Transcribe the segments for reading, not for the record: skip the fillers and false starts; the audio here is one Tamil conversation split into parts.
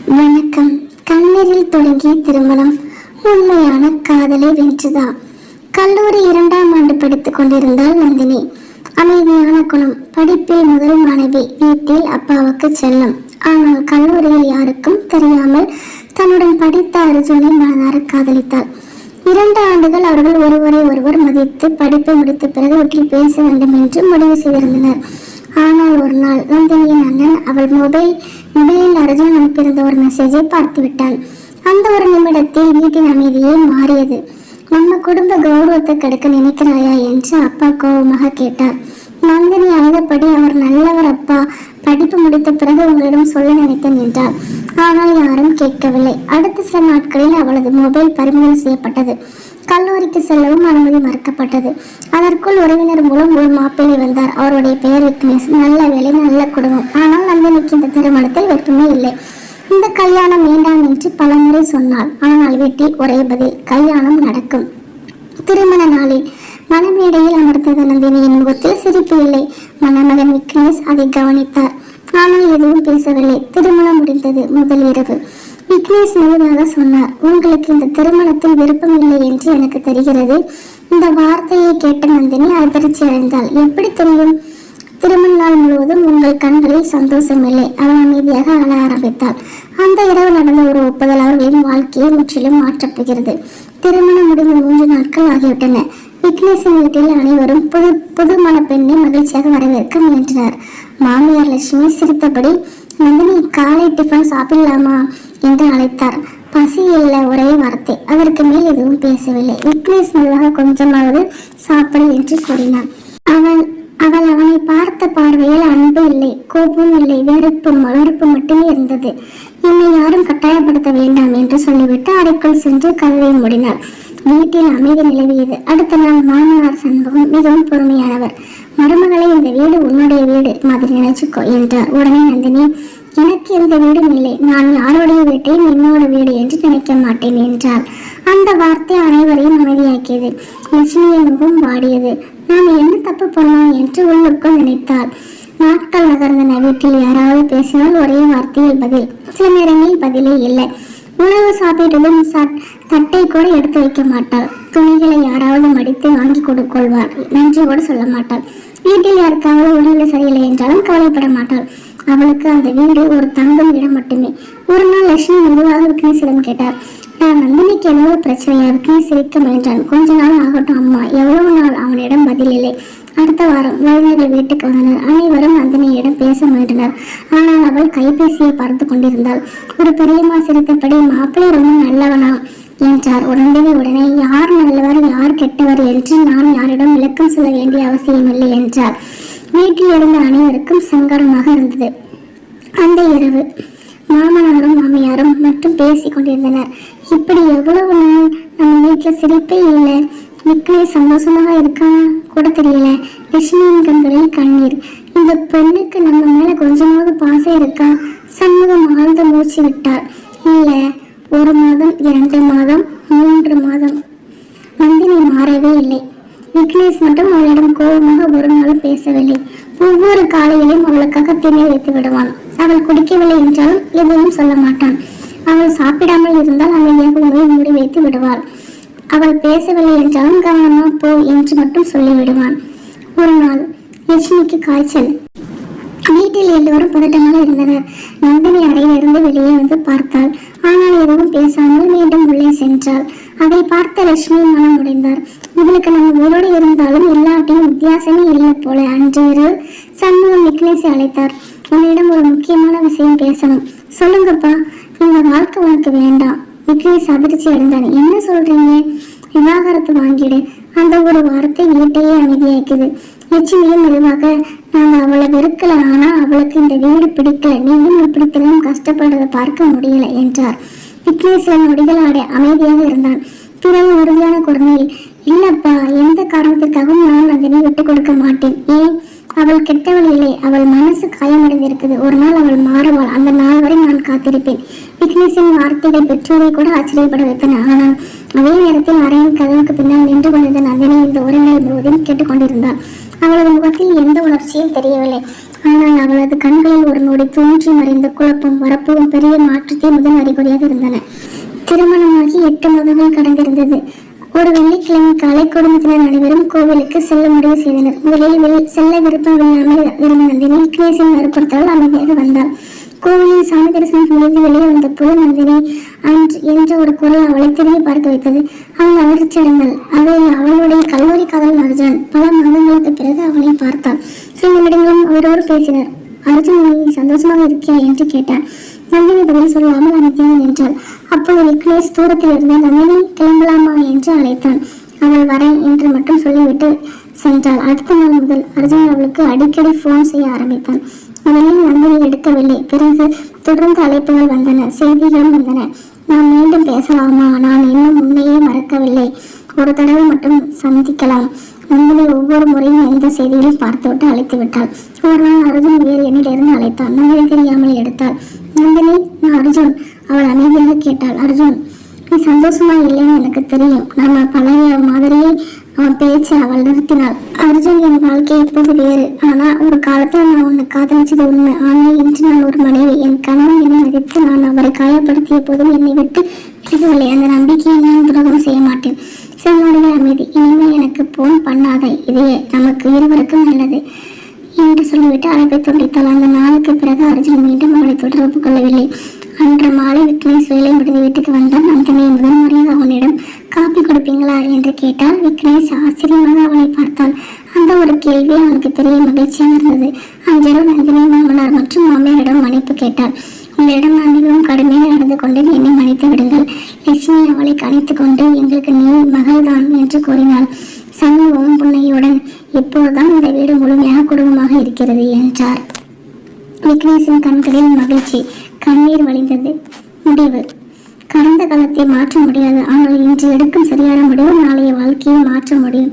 வணக்கம். கண்ணீரில் தொடங்கிய திருமணம் உண்மையான காதலை வென்றதா? கல்லூரி 2ஆம் ஆண்டு படித்துக் கொண்டிருந்தாள் நந்தினி. அமைதியான குணம், படிப்பில் முதல் மாணவி, வீட்டில் அப்பாவுக்கு செல்லம். ஆனால் கல்லூரியில் யாருக்கும் தெரியாமல் தன்னுடன் படித்த அர்ஜுனை மனதார காதலித்தாள். 2 ஆண்டுகள் அவர்கள் ஒருவரை ஒருவர் மதித்து படிப்பை முடித்த பிறகு வீட்டில் பேச வேண்டும் என்று முடிவு செய்திருந்தனர். ஆனால் ஒரு நாள் நந்தினியின் அண்ணன் அவள் மொபைலில் அர்ஜுன் அனுப்பியிருந்த ஒரு மெசேஜை பார்த்து விட்டான். அந்த ஒரு நிமிடத்தில் வீட்டின் அமைதியே மாறியது. நம்ம குடும்ப கௌரவத்தை கெடுக்க நினைக்கிறாயா என்று அப்பா கோபமாக கேட்டார். நந்தினி அழுதபடி, அவர் நல்லவர் அப்பா, படிப்பு முடித்த பிறகு உங்களிடம் சொல்ல நினைத்தேன் என்றார். ஆனால் யாரும் கேட்கவில்லை. அடுத்த சில நாட்களில் அவளது மொபைல் பறிமுதல் செய்யப்பட்டது. கல்லூரிக்கு செல்லவும் அனுமதி மறுக்கப்பட்டது. அதற்குள் உறவினர் மூலம் ஒரு மாப்பிள்ளை வந்தார். அவருடைய பெயர் விக்னேஷ். நல்ல வேலை, நல்ல குடும்பம். ஆனால் நந்தினிக்கு இந்த திருமணத்தில் விருப்பமே இல்லை. இந்த கல்யாணம் வேண்டாம் என்று பலமுறை சொன்னாள். ஆனால் வீட்டில் ஒரே பதில், கல்யாணம் நடக்கும். திருமண நாளில் மணமேடையில் அமர்ந்த நந்தினியின் முகத்தில் சிரிப்பு இல்லை. மணமகன் விக்னேஷ் அதை கவனித்தார். ஆனால் எதுவும் பேசவில்லை. திருமணம் முடிந்தது. முதல் இரவு விக்னேஷ் மெதுவாக சொன்னார், உங்களுக்கு இந்த திருமணத்தில் விருப்பம் இல்லை என்று எனக்கு தெரிகிறது. இந்த வார்த்தையை கேட்ட நந்தினி அதிர்ச்சி அடைந்தாள். எப்படி தெரியும்? திருமண நாள் முழுவதும் உங்கள் கண்களில் சந்தோஷம் இல்லை. அவள் அமைதியாக அழ ஆரம்பித்தாள். அந்த இரவு நடந்த ஒரு ஒப்புதல் அவர்களின் வாழ்க்கையை முற்றிலும் மாற்றப்போகிறது. திருமணம் முடிந்த 3 நாட்கள் ஆகிவிட்டன. விக்னேஷின் வீட்டில் அனைவரும் புது மணப்பெண்ணை மகிழ்ச்சியாக வரவேற்க முயன்றனர். மாமியார் லட்சுமி சிரித்தபடி, நந்தினி, காலை டிஃபன் சாப்பிடலாமா என்று அழைத்தார். பசி இல்லை, ஒரே வார்த்தை. அதற்கு மேல் எதுவும் பேசவில்லை. விக்னேஷ் மெதுவாக கொஞ்சமாவது சாப்பிடு என்று கூறினான். அவள் அவனை பார்த்த பார்வையில் அன்பு இல்லை, கோபம் இல்லை, வெறுப்பு மட்டுமே இருந்தது. என்னை யாரும் கட்டாயப்படுத்த வேண்டாம் என்று சொல்லிவிட்டு அறைக்குள் சென்று கதவை மூடினாள். வீட்டில் அமைதி நிலவியது. அடுத்த நாள் மாமனார் சண்முகம் மிகவும் பொறுமையானவர். மருமகளை, இந்த வீடு உன்னுடைய வீடு மாதிரி நினைச்சுக்கோ என்றார். உடனே நந்தினி, எனக்கு எந்த வீடும் இல்லை, நான் யாருடைய வீட்டையும் என்னோட வீடு என்று நினைக்க மாட்டேன் என்றார். அந்த வார்த்தை அனைவரையும் அமைதியாக்கியது. லட்சுமியின் முகம் வாடியது. நாம் என்ன தப்பு பண்ணோம் என்று உள்ளுக்குள் நினைத்தாள். நாட்கள் நகர்ந்தன. வீட்டில் யாராவது பேசினால் ஒரே வார்த்தையில் பதில். சில நேரங்களில் பதிலே இல்லை. உணவு சாப்பிட்டதும் தட்டை கூட எடுத்து வைக்க மாட்டாள். துணிகளை யாராவது மடித்து வாங்கி கொள்வாள். நன்றி கூட சொல்ல மாட்டாள். வீட்டில் யாருக்காவது உடல்நிலை சரியில்லை என்றாலும் கவலைப்பட மாட்டாள். அவளுக்கு அந்த வீடு ஒரு தங்கும் இடம் மட்டுமே. ஒரு நாள் லட்சுமி மெதுவாக விக்னேஷிடம் கேட்டார், நான் நந்தினிக்கு எவ்வளவு பிரச்சனையா? விக்னேஷ் சிரிக்க முயன்றான். கொஞ்ச நாள் ஆகட்டும் அம்மா. எவ்வளவு நாள்? அவனிடம் பதில் இல்லை. அடுத்த வாரம் உறவினர்கள் வீட்டுக்கு வந்தனர். அனைவரும் நந்தினியிடம் பேச முயன்றனர். ஆனால் அவள் கைபேசியை பார்த்து கொண்டிருந்தாள். ஒரு பெரியம்மா சிரித்தபடி, மாப்பிள்ளை ரொம்ப நல்லவனா என்றார். உடனே யார் நல்லவர் யார் கெட்டவர் என்று நான் யாரிடம் விளக்கம் சொல்ல வேண்டிய அவசியமில்லை என்றார். வீட்டில் இருந்த அனைவருக்கும் சங்கடமாக இருந்தது. அந்த இரவு மாமனாரும் மாமியாரும் மட்டும் பேசிக் கொண்டிருந்தனர். இப்படி எவ்வளவு நாள் நம்ம வீட்டில் சிரிப்பே இல்லை. விக்னேஷ் சந்தோஷமாக இருக்கானா கூட தெரியல. லட்சுமியின் கண்களில் கண்ணீர். இந்த பெண்ணுக்கு நம்ம மேல கொஞ்சமாவது பாசம் இருக்கா? சண்முகம் ஆழ்ந்த மூச்சு விட்டார். இல்ல, 1 மாதம், 2 மாதம், 3 மாதம் நந்தினி மாறவே இல்லை. விக்னேஷ் மட்டும் அவளிடம் கோபமாக ஒரு நாளும் பேசவில்லை. ஒவ்வொரு காலையிலும் அவளுக்காக தேநீர் வைத்து விடுவான். அவள் குடிக்கவில்லை என்றாலும் எதுவும் சொல்ல மாட்டான். அவள் சாப்பிடாமல் இருந்தால் அமைதியாக உணவை மூடி வைத்து விடுவாள். அவள் பேசவில்லை என்றாலும் கவனமா போ என்று மட்டும் சொல்லிவிடுவான். ஒரு நாள் லட்சுமிக்கு காய்ச்சல். வீட்டில் எல்லோரும் பதட்டமாக இருந்தனர். நந்தினி அறையிலிருந்து வெளியே வந்து பார்த்தாள். ஆனால் எதுவும் பேசாமல் மீண்டும் உள்ளே சென்றாள். அதை பார்த்த லட்சுமி மனம் உடைந்தார். இவளுக்கு நம்ம உயிரோடு இருந்தாலும் எல்லாத்தையும் வித்தியாசமே இல்லை போல. அன்று சண்முகம் விக்னேஷை அழைத்தார். உன்னிடம் ஒரு முக்கியமான விஷயம் பேசணும். சொல்லுங்கப்பா. இந்த வாழ்க்கை உனக்கு வேண்டாம். விக்னேஷ் அதிர்ச்சி அடைந்தான். என்ன சொல்றீங்க? விவாகரத்து வாங்கிடு. அந்த ஒரு வார்த்தை வீட்டையே அமைதியாக்குது. லட்சுமியும் மெதுவாக, நாங்க அவளை வெறுக்கல, ஆனா அவளுக்கு இந்த வீடு பிடிக்கல. நீயும் இப்படி தினம் கஷ்டப்படுறதை பார்க்க முடியல என்றார். விக்னேஷ் நொடிகள் அமைதியாக இருந்தான். பிறகு உறுதியான குரலில், இல்லப்பா, எந்த காரணத்திற்காகவும் நான் அதனை விட்டுக் கொடுக்க மாட்டேன். ஏன்? அவள் கெட்டவள் இல்லை. அவள் மனசு காயமடைந்திருக்குது. ஒரு நாள் அவள் மாறுவாள். அந்த நாள் வரை நான் காத்திருப்பேன். விக்னேஷின் வார்த்தைகள் பெற்றோரை கூட ஆச்சரியப்பட வைத்தன. ஆனால் அதே நேரத்தில் அறையின் கதவுக்கு பின்னால் நின்று கொண்டிருந்த நந்தினி இந்த உரைநடை முழுவதும் கேட்டுக்கொண்டிருந்தாள். அவளது முகத்தில் எந்த உணர்ச்சியும் தெரியவில்லை. ஆனால் அவளது கண்களில் ஒரு நொடி தோன்றி மறைந்த குழப்பம் வரப்போகும் பெரிய மாற்றத்தை முதல் அறிகுறியாக இருந்தன. திருமணமாகி 8 மாதங்கள் கடந்திருந்தது. ஒரு வெள்ளிக்கிழமை காலை குடும்பத்தினர் அனைவரும் கோவிலுக்கு செல்ல முடிவு செய்தனர். முதலில் செல்ல விருப்பம் இல்லாமல் இருந்த நந்தினி விக்னேஷின் வற்புறுத்தலால் அமைதியாக வந்தாள். கோவிலில் சாமி தரிசனம் முடிந்து வெளியே வந்த போது நந்தினி என்ற ஒரு குரல் அவளை திரும்பி பார்க்க வைத்தது. அவள் அதிர்ச்சி அடைந்தாள். அது அவளுடைய கல்லூரி காதல் அர்ஜுன். பல மாதங்களுக்கு பிறகு அவளை பார்த்தாள். சில நிமிடங்களும் அவரோடு பேசினர். அர்ஜுன், நீ சந்தோஷமாக இருக்கியா என்று கேட்டான். நந்தினி பதில் சொல்லாமல் அமைதியாக நின்றாள். அப்போது விக்னேஷ் தூரத்தில் இருந்த நந்தினி கிளம்பலாமா என்று அழைத்தான். அவள் வரேன் என்று மட்டும் சொல்லிவிட்டு சென்றாள். அடுத்த நாள் முதல் அர்ஜுன் அவளுக்கு அடிக்கடி போன் செய்ய ஆரம்பித்தான். முதலில் நந்தினி எடுக்கவில்லை. பிறகு தொடர்ந்து அழைப்புகள் வந்தன, செய்திகளும் வந்தன. நாம் மீண்டும் பேசலாமா? நான் இன்னும் உண்மையே மறக்கவில்லை. ஒரு தடவை மட்டும் சந்திக்கலாம். நந்தினி ஒவ்வொரு முறையும் எந்த செய்திகளையும் பார்த்துவிட்டு அழைத்து விட்டாள். ஒரு நாள் அர்ஜுன் வேறு எண்ணிலிருந்து அழைத்தான். நந்தினி தெரியாமல் எடுத்தாள். நந்தினி, நான் அர்ஜுன். அவள் அமைதியாக கேட்டாள். அர்ஜுன், நீ சந்தோஷமா இல்லைன்னு எனக்கு தெரியும். நம்ம பழைய மாதிரியே அவன் பேச்சு அவள் நிறுத்தினாள். அர்ஜுன், என் வாழ்க்கை இப்போது வேறு. ஆனா ஒரு காலத்துல நான் உன்னை காதலிச்சது உண்மை. ஆனால் இன்று நான் ஒரு மனைவி. என் கணவன் என்னை மதித்து நான் அவரை காயப்படுத்திய போதும் என்னை விட்டு விலகவில்லை. அந்த நம்பிக்கையை நான் துரோகம் செய்ய மாட்டேன். சில நொடிகள் அமைதி. இனிமேல் எனக்கு போன் பண்ணாத, இதே நமக்கு இருவருக்கும் நல்லது என்று சொல்லிவிட்டு அழைப்பை துண்டித்தாள். அந்த நாளுக்கு பிறகு அர்ஜுன் மீண்டும் அவளை தொடர்பு கொள்ளவில்லை. அன்று மாலை விக்னேஷ் வேலை முடிந்து வீட்டுக்கு வந்தால் நந்தினியை முதல் முறையாக அவனிடம் காப்பி கொடுப்பீங்களா என்று கேட்டால். விக்னேஷ் ஆச்சரியமாக அவளை பார்த்தான். அந்த ஒரு கேள்வி அவனுக்கு பெரிய மகிழ்ச்சியாக இருந்தது. அன்றிரவு நந்தினி மாமனார் மற்றும் மாமியாரிடம் மன்னிப்பு கேட்டாள். உங்களிடம் நான் மிகவும் கடுமையாக நடந்து கொண்டேன், என்னை மன்னித்து விடுங்கள். லட்சுமி அவளை கணித்துக் கொண்டு, எங்களுக்கு நீ மகள்தான் என்று கூறினாள். சண்முகம் புன்னையுடன், இப்போதுதான் இந்த வீடு முழுமையாக குடும்பமாக இருக்கிறது என்றார். விக்னேஷின் கண்களில் மகிழ்ச்சி, கண்ணீர் வழிந்தது. முடிவு. கடந்த காலத்தை மாற்ற முடியாது, ஆனால் இன்று எடுக்கும் சரியான முடிவு நாளைய வாழ்க்கையை மாற்ற முடியும்.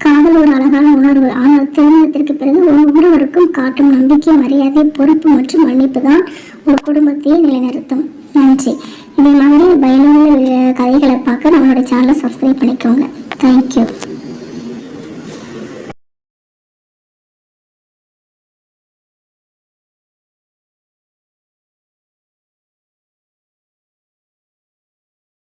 காதல் ஒரு அழகான உணர்வு. ஆனால் திருமணத்திற்கு பிறகு ஒவ்வொருவருக்கும் காட்டும் நம்பிக்கை, மரியாதை, பொறுப்பு மற்றும் மன்னிப்பு தான் ஒரு குடும்பத்தையே நிலைநிறுத்தும். நன்றி. இதே மாதிரி பயனுள்ள கதைகளை பார்க்க நம்மளோட சேனலை சப்ஸ்கிரைப் பண்ணிக்கோங்க. தேங்க்யூ.